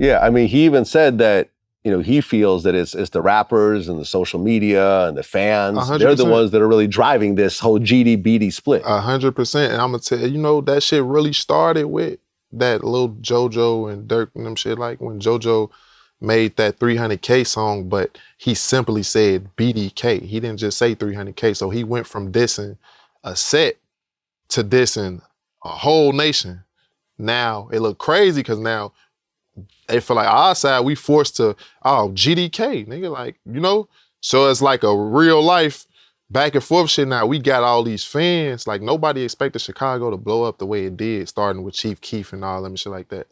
Yeah, I mean, he even said that, he feels that it's the rappers and the social media and the fans. 100%. They're the ones that are really driving this whole GD-BD split. 100%. And I'm going to tell you, that shit really started with that little JoJo and Dirk and them shit. Like when JoJo made that 300K song, but he simply said BDK. He didn't just say 300K. So he went from dissing a set to dissing a whole nation. Now it look crazy because now they feel like our side, we forced to, GDK, nigga, like, So it's like a real life back and forth shit now. We got all these fans. Like nobody expected Chicago to blow up the way it did, starting with Chief Keef and all them shit like that.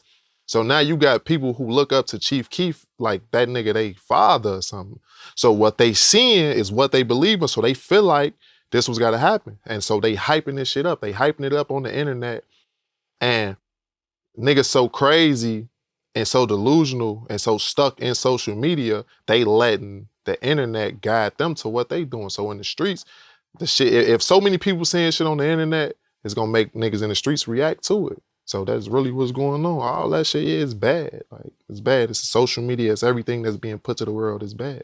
So now you got people who look up to Chief Keef like that nigga they father or something. So what they seeing is what they believe in. So they feel like this was gotta happen. And so they hyping this shit up. They hyping it up on the internet. And niggas so crazy and so delusional and so stuck in social media, they letting the internet guide them to what they doing. So in the streets, the shit, if so many people saying shit on the internet, it's gonna make niggas in the streets react to it. So that's really what's going on. All that shit is bad. Like, it's bad. It's social media. It's everything that's being put to the world is bad.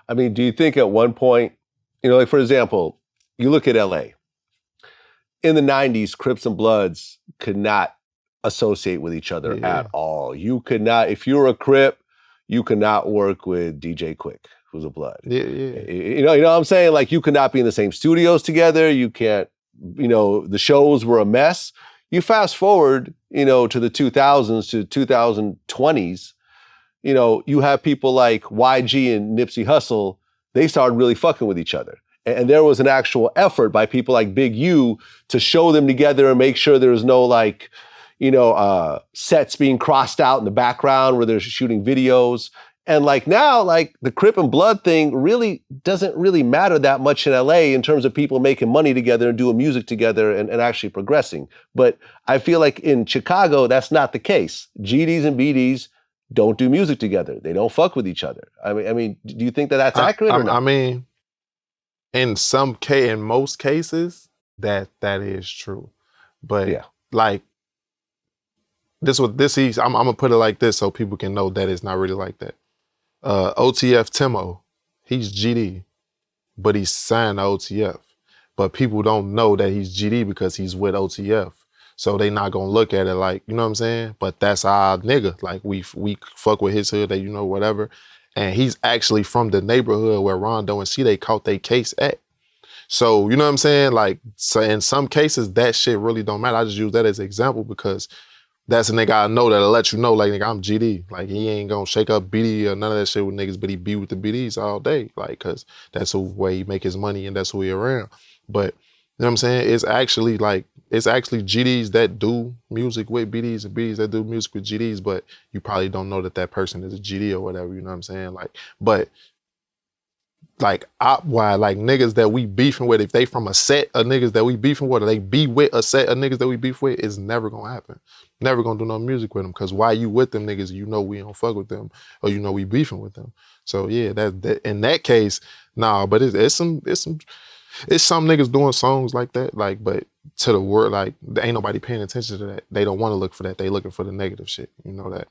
I mean, do you think at one point, like for example, you look at LA. In the 90s, Crips and Bloods could not associate with each other at all. You could not, if you were a Crip, you could not work with DJ Quick, who's a Blood. You know what I'm saying? Like you could not be in the same studios together. You can't, the shows were a mess. You fast forward, to the 2000s, to 2020s, you have people like YG and Nipsey Hussle, they started really fucking with each other. And there was an actual effort by people like Big U to show them together and make sure there was no sets being crossed out in the background where they're shooting videos. And like now, like the Crip and Blood thing really doesn't really matter that much in LA in terms of people making money together and doing music together and actually progressing. But I feel like in Chicago, that's not the case. GDs and BDs don't do music together. They don't fuck with each other. I mean, do you think that that's accurate or not? I mean, in most cases, that is true. But like, I'm gonna put it like this so people can know that it's not really like that. OTF Timo, he's GD, but he's signed to OTF. But people don't know that he's GD because he's with OTF. So they not gonna look at it like, you know what I'm saying? But that's our nigga. Like we fuck with his hood, whatever. And he's actually from the neighborhood where Rondo and C-Day caught their case at. So, you know what I'm saying? Like, so in some cases, that shit really don't matter. I just use that as an example because that's a nigga I know that'll let you know, like, nigga, I'm GD. Like, he ain't gonna shake up BD or none of that shit with niggas, but he be with the BDs all day. Like, cause that's the way he make his money and that's who he around. But, you know what I'm saying? It's actually GDs that do music with BDs and BDs that do music with GDs, but you probably don't know that person is a GD or whatever, you know what I'm saying? Like, but niggas that we beefing with, if they from a set of niggas that we beefing with, or they be with a set of niggas that we beef with, it's never gonna happen. Never gonna do no music with them, cause why you with them niggas, we don't fuck with them, or we beefing with them. So yeah, that in that case, nah, but it's some niggas doing songs like that, like, but to the world, like, ain't nobody paying attention to that. They don't wanna look for that, they looking for the negative shit, that.